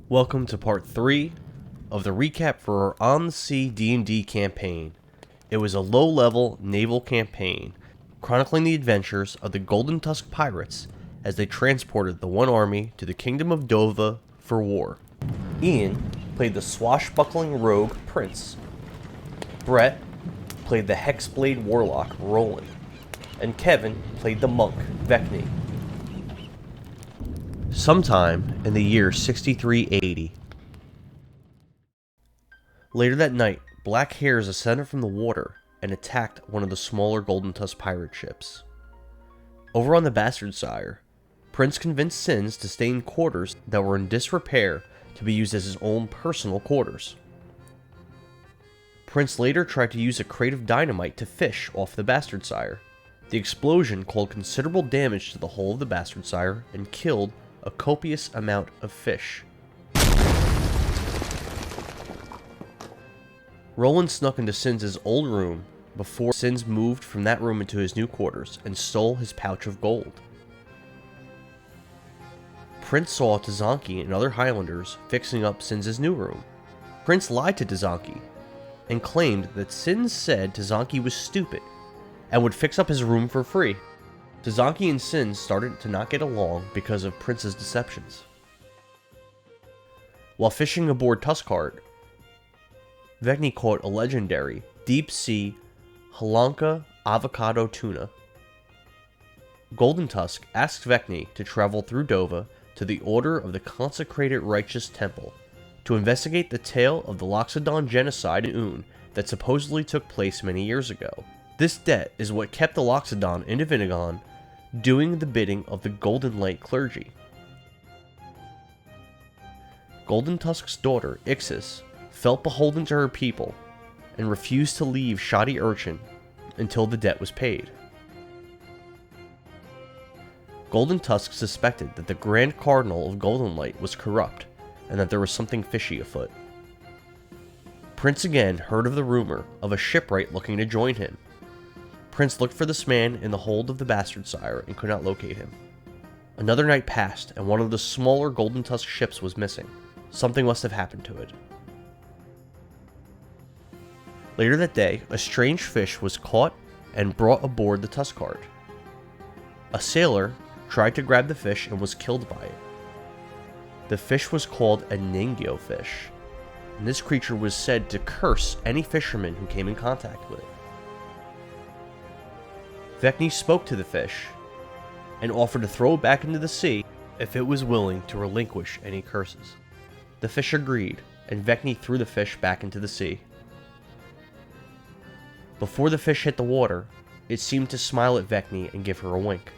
Welcome to part 3 of the recap for our on-the-sea D&D campaign. It was a low-level naval campaign, chronicling the adventures of the Golden Tusk pirates as they transported the One Army to the Kingdom of Dovah for war. Ian played the swashbuckling rogue Prince. Brett played the Hexblade warlock Rolan. And Kevin played the monk Vekni. Sometime in the year 6380. Later that night, black hares ascended from the water and attacked one of the smaller Golden Tusk pirate ships. Over on the Bastardsire, Prince convinced Sins to stay in quarters that were in disrepair to be used as his own personal quarters. Prince later tried to use a crate of dynamite to fish off the Bastardsire. The explosion caused considerable damage to the hull of the Bastardsire and killed a copious amount of fish. Rolan snuck into Sins' old room before Sins moved from that room into his new quarters and stole his pouch of gold. Prince saw Tazanki and other Highlanders fixing up Sins' new room. Prince lied to Tazanki and claimed that Sins said Tazanki was stupid and would fix up his room for free. Tazanki and Sins started to not get along because of Prince's deceptions. While fishing aboard Tuskheart, Vekni caught a legendary deep-sea Halanka avocado tuna. Golden Tusk asked Vekni to travel through Dovah to the Order of the Consecrated Righteous Temple to investigate the tale of the Loxodon genocide in Un that supposedly took place many years ago. This debt is what kept the Loxodon in Divinigon doing the bidding of the Golden Light clergy. Golden Tusk's daughter, Ixis, felt beholden to her people and refused to leave Shoddy Urchin until the debt was paid. Golden Tusk suspected that the Grand Cardinal of Golden Light was corrupt and that there was something fishy afoot. Prince again heard of the rumor of a shipwright looking to join him. Prince looked for this man in the hold of the Bastardsire and could not locate him. Another night passed and one of the smaller Golden Tusk ships was missing. Something must have happened to it. Later that day, a strange fish was caught and brought aboard the Tuskheart. A sailor tried to grab the fish and was killed by it. The fish was called a Ningyo fish, and this creature was said to curse any fisherman who came in contact with it. Vekni spoke to the fish and offered to throw it back into the sea if it was willing to relinquish any curses. The fish agreed, and Vekni threw the fish back into the sea. Before the fish hit the water, it seemed to smile at Vekni and give her a wink.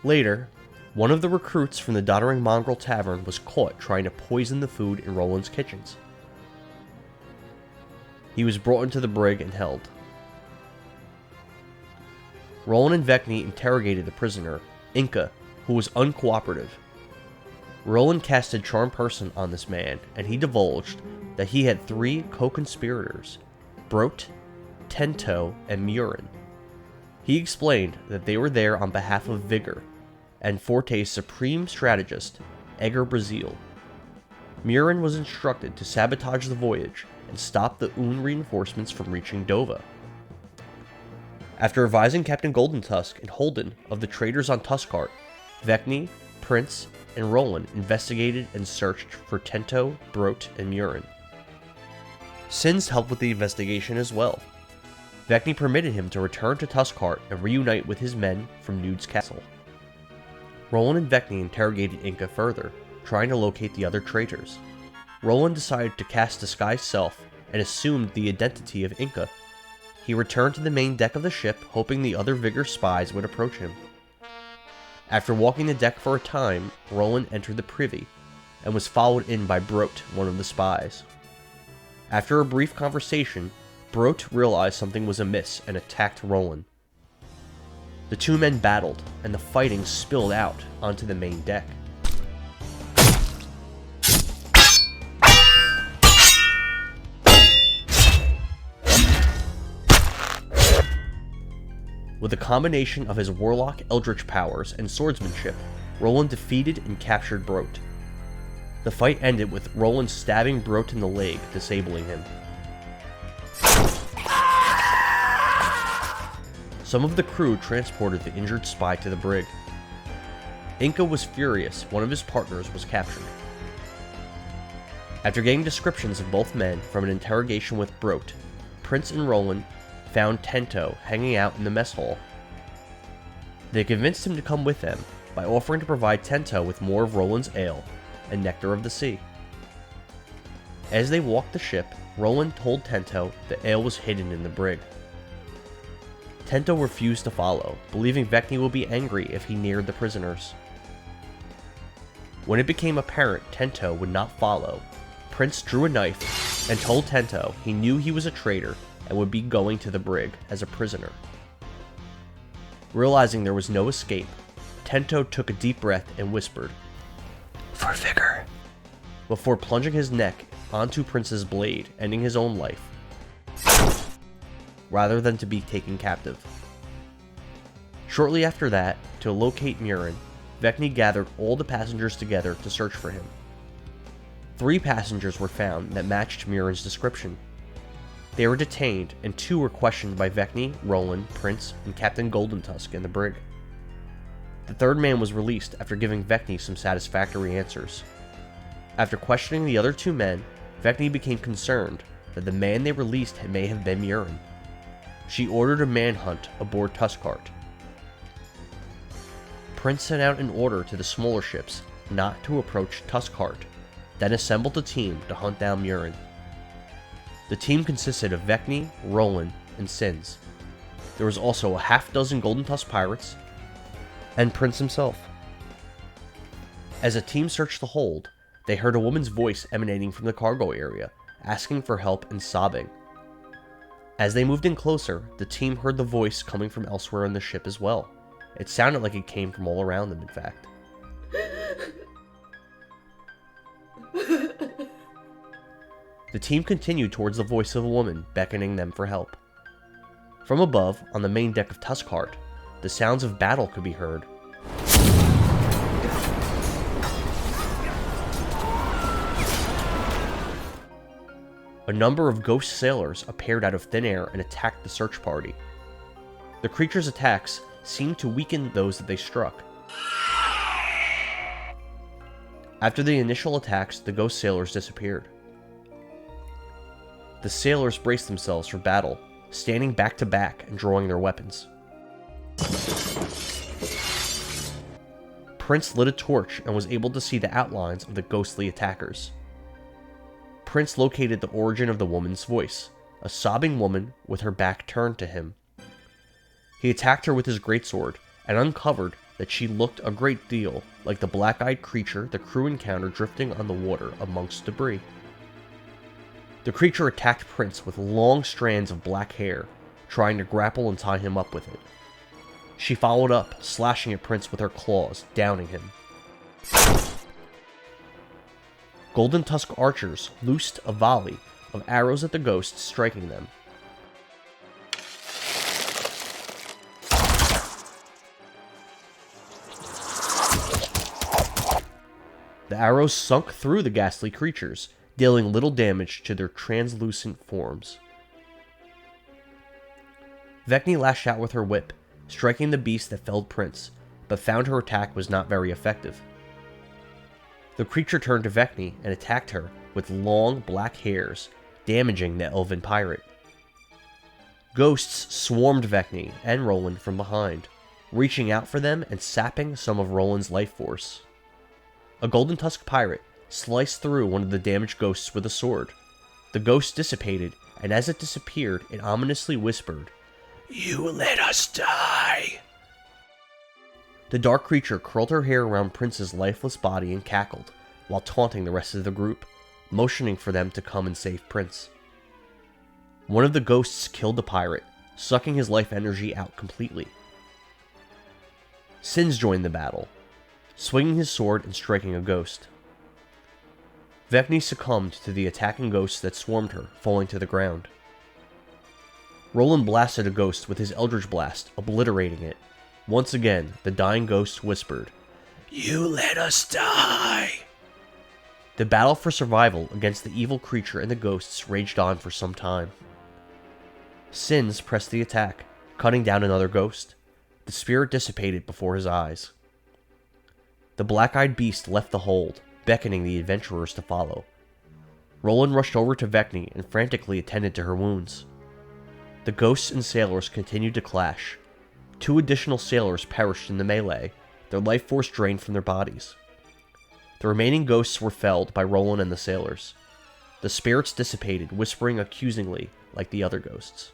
Later, one of the recruits from the Doddering Mongrel Tavern was caught trying to poison the food in Roland's kitchens. He was brought into the brig and held. Roland and Vekni interrogated the prisoner, Inca, who was uncooperative. Roland casted Charm Person on this man, and he divulged that he had 3 co-conspirators, Brot, Tento, and Murin. He explained that they were there on behalf of Vigor and Forte's supreme strategist, Edgar Brazil. Murin was instructed to sabotage the voyage and stop the Un reinforcements from reaching Dovah. After advising Captain Golden Tusk and Holden of the Traitors on Tuskheart, Vekni, Prince, and Roland investigated and searched for Tento, Brot, and Murin. Sins helped with the investigation as well. Vekni permitted him to return to Tuskheart and reunite with his men from Nude's castle. Roland and Vekni interrogated Inca further, trying to locate the other traitors. Roland decided to cast Disguise Self and assumed the identity of Inca. He returned to the main deck of the ship, hoping the other Vigor spies would approach him. After walking the deck for a time, Roland entered the privy, and was followed in by Brot, one of the spies. After a brief conversation, Brot realized something was amiss and attacked Roland. The two men battled, and the fighting spilled out onto the main deck. With a combination of his warlock eldritch powers and swordsmanship, Roland defeated and captured Brot. The fight ended with Rolan stabbing Brote in the leg, disabling him. Some of the crew transported the injured spy to the brig. Inca was furious one of his partners was captured. After getting descriptions of both men from an interrogation with Brote, Prince and Rolan found Tento hanging out in the mess hall. They convinced him to come with them by offering to provide Tento with more of Rolan's ale and nectar of the sea. As they walked the ship, Rolan told Tento the ale was hidden in the brig. Tento refused to follow, believing Vekni would be angry if he neared the prisoners. When it became apparent Tento would not follow, Prince drew a knife and told Tento he knew he was a traitor and would be going to the brig as a prisoner. Realizing there was no escape, Tento took a deep breath and whispered, "For vigor," before plunging his neck onto Prince's blade, ending his own life, rather than to be taken captive. Shortly after that, to locate Murin, Vekni gathered all the passengers together to search for him. 3 passengers were found that matched Murin's description. They were detained, and 2 were questioned by Vekni, Rolan, Prince, and Captain Golden Tusk in the brig. The 3rd man was released after giving Vekni some satisfactory answers. After questioning the other 2 men, Vekni became concerned that the man they released may have been Murin. She ordered a manhunt aboard Tuskheart. Prince sent out an order to the smaller ships not to approach Tuskheart, then assembled a team to hunt down Murin. The team consisted of Vekni, Rolan, and Sins. There was also a half-dozen Golden Tusk pirates, and Prince himself. As the team searched the hold, they heard a woman's voice emanating from the cargo area, asking for help and sobbing. As they moved in closer, the team heard the voice coming from elsewhere in the ship as well. It sounded like it came from all around them, in fact. The team continued towards the voice of a woman, beckoning them for help. From above, on the main deck of Tuskheart, the sounds of battle could be heard. A number of ghost sailors appeared out of thin air and attacked the search party. The creatures' attacks seemed to weaken those that they struck. After the initial attacks, the ghost sailors disappeared. The sailors braced themselves for battle, standing back to back and drawing their weapons. Prince lit a torch and was able to see the outlines of the ghostly attackers. Prince located the origin of the woman's voice, a sobbing woman with her back turned to him. He attacked her with his greatsword and uncovered that she looked a great deal like the black-eyed creature the crew encountered drifting on the water amongst debris. The creature attacked Prince with long strands of black hair, trying to grapple and tie him up with it. She followed up, slashing at Prince with her claws, downing him. Golden Tusk archers loosed a volley of arrows at the ghosts, striking them. The arrows sunk through the ghastly creatures, dealing little damage to their translucent forms. Vekni lashed out with her whip, striking the beast that felled Prince, but found her attack was not very effective. The creature turned to Vekni and attacked her with long black hairs, damaging the elven pirate. Ghosts swarmed Vekni and Rolan from behind, reaching out for them and sapping some of Rolan's life force. A Golden Tusk pirate sliced through one of the damaged ghosts with a sword. The ghost dissipated, and as it disappeared, it ominously whispered, "You let us die." The dark creature curled her hair around Prince's lifeless body and cackled, while taunting the rest of the group, motioning for them to come and save Prince. One of the ghosts killed the pirate, sucking his life energy out completely. Sins joined the battle, swinging his sword and striking a ghost. Vekni succumbed to the attacking ghosts that swarmed her, falling to the ground. Rolan blasted a ghost with his Eldritch Blast, obliterating it. Once again, the dying ghost whispered, "You let us die." The battle for survival against the evil creature and the ghosts raged on for some time. Sins pressed the attack, cutting down another ghost. The spirit dissipated before his eyes. The black-eyed beast left the hold, beckoning the adventurers to follow. Rolan rushed over to Vekni and frantically attended to her wounds. The ghosts and sailors continued to clash. 2 additional sailors perished in the melee, their life force drained from their bodies. The remaining ghosts were felled by Rolan and the sailors. The spirits dissipated, whispering accusingly like the other ghosts.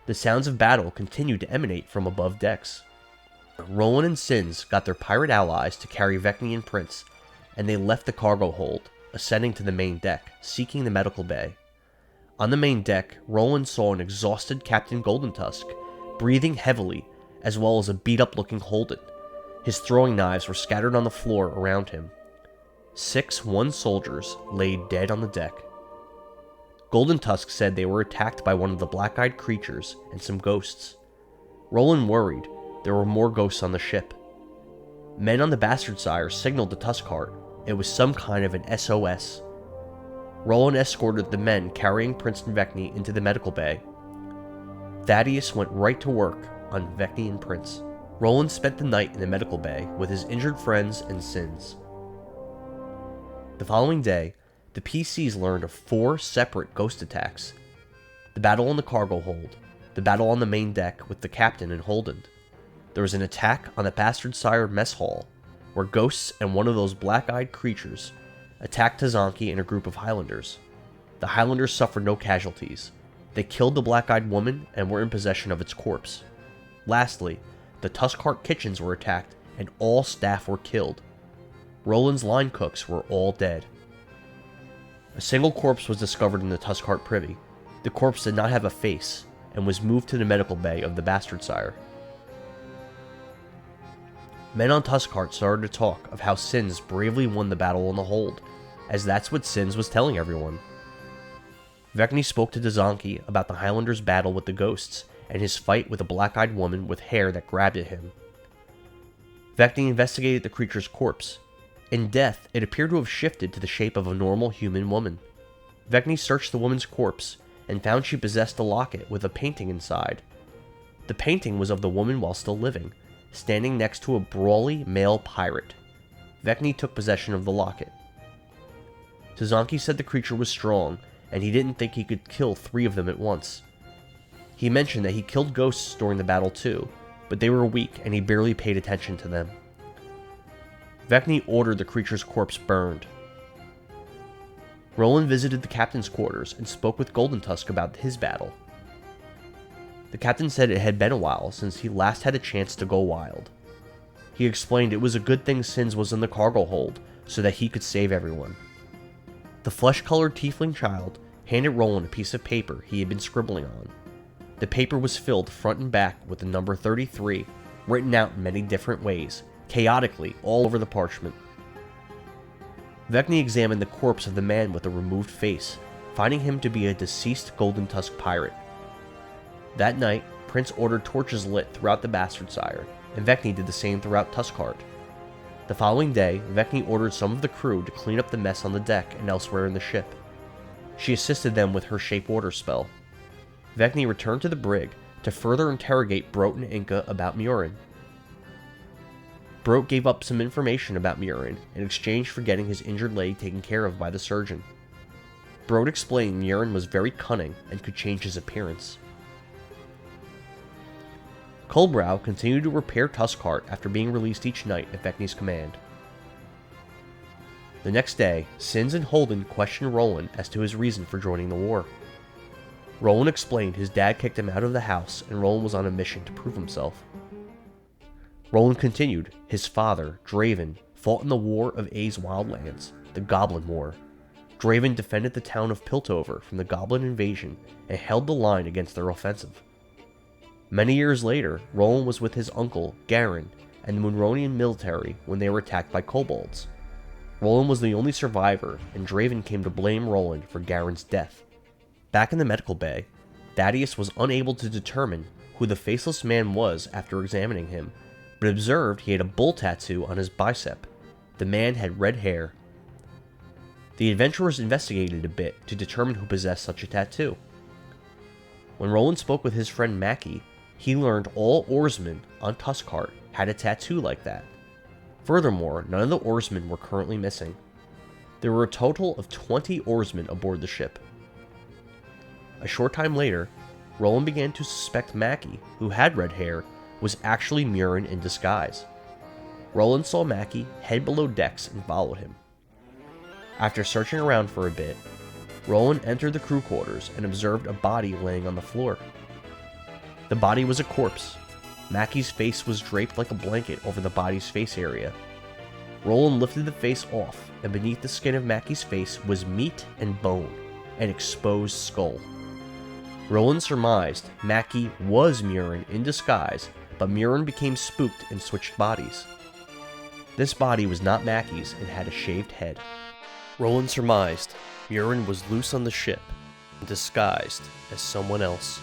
The sounds of battle continued to emanate from above decks. Rolan and Sins got their pirate allies to carry Vekni and Prince, and they left the cargo hold, ascending to the main deck, seeking the medical bay. On the main deck, Rolan saw an exhausted Captain Golden Tusk, breathing heavily, as well as a beat-up-looking Holden. His throwing knives were scattered on the floor around him. 6 soldiers lay dead on the deck. Golden Tusk said they were attacked by one of the black-eyed creatures and some ghosts. Rolan worried there were more ghosts on the ship. Men on the Bastard Sire signaled to Tuskheart it was some kind of an SOS. Rolan escorted the men carrying Prince and Vekni into the medical bay. Thaddeus went right to work on Vekni and Prince. Rolan spent the night in the medical bay with his injured friends and Sins. The following day, the PCs learned of 4 separate ghost attacks. The battle on the cargo hold, the battle on the main deck with the captain and Holden. There was an attack on the Bastard Sire mess hall, where ghosts and one of those black-eyed creatures attacked Tazanki and a group of Highlanders. The Highlanders suffered no casualties. They killed the black-eyed woman and were in possession of its corpse. Lastly, the Tuskheart kitchens were attacked and all staff were killed. Rolan's line cooks were all dead. A single corpse was discovered in the Tuskheart privy. The corpse did not have a face and was moved to the medical bay of the Bastard Sire. Men on Tuskheart started to talk of how Sins bravely won the battle on the hold, as that's what Sins was telling everyone. Vekni spoke to Tazanki about the Highlanders' battle with the ghosts and his fight with a black-eyed woman with hair that grabbed at him. Vekni investigated the creature's corpse. In death, it appeared to have shifted to the shape of a normal human woman. Vekni searched the woman's corpse and found she possessed a locket with a painting inside. The painting was of the woman while still living, standing next to a brawly male pirate. Vekni took possession of the locket. Tazanki said the creature was strong, and he didn't think he could kill 3 of them at once. He mentioned that he killed ghosts during the battle too, but they were weak and he barely paid attention to them. Vekni ordered the creature's corpse burned. Rolan visited the captain's quarters and spoke with Golden Tusk about his battle. The captain said it had been a while since he last had a chance to go wild. He explained it was a good thing Sins was in the cargo hold so that he could save everyone. The flesh-colored tiefling child handed Rolan a piece of paper he had been scribbling on. The paper was filled front and back with the number 33, written out in many different ways, chaotically all over the parchment. Vekni examined the corpse of the man with the removed face, finding him to be a deceased Golden Tusk pirate. That night, Prince ordered torches lit throughout the Bastard Sire, and Vekni did the same throughout Tuskheart. The following day, Vekni ordered some of the crew to clean up the mess on the deck and elsewhere in the ship. She assisted them with her Shape Water spell. Vekni returned to the brig to further interrogate Brot and Inca about Murin. Brot gave up some information about Murin in exchange for getting his injured leg taken care of by the surgeon. Brot explained Murin was very cunning and could change his appearance. Culbrow continued to repair Tuskheart after being released each night at Vekni's command. The next day, Sins and Holden questioned Rolan as to his reason for joining the war. Rolan explained his dad kicked him out of the house and Rolan was on a mission to prove himself. Rolan continued, his father, Draven, fought in the War of A's Wildlands, the Goblin War. Draven defended the town of Piltover from the Goblin invasion and held the line against their offensive. Many years later, Rolan was with his uncle, Garen, and the Munronian military when they were attacked by kobolds. Rolan was the only survivor, and Draven came to blame Rolan for Garen's death. Back in the medical bay, Thaddeus was unable to determine who the faceless man was after examining him, but observed he had a bull tattoo on his bicep. The man had red hair. The adventurers investigated a bit to determine who possessed such a tattoo. When Rolan spoke with his friend Mackie, he learned all oarsmen on Tuskheart had a tattoo like that. Furthermore, none of the oarsmen were currently missing. There were a total of 20 oarsmen aboard the ship. A short time later, Rolan began to suspect Mackie, who had red hair, was actually Murin in disguise. Rolan saw Mackie head below decks and followed him. After searching around for a bit, Rolan entered the crew quarters and observed a body laying on the floor. The body was a corpse. Mackie's face was draped like a blanket over the body's face area. Rolan lifted the face off, and beneath the skin of Mackie's face was meat and bone, an exposed skull. Rolan surmised Mackie was Murin in disguise, but Murin became spooked and switched bodies. This body was not Mackie's and had a shaved head. Rolan surmised Murin was loose on the ship and disguised as someone else.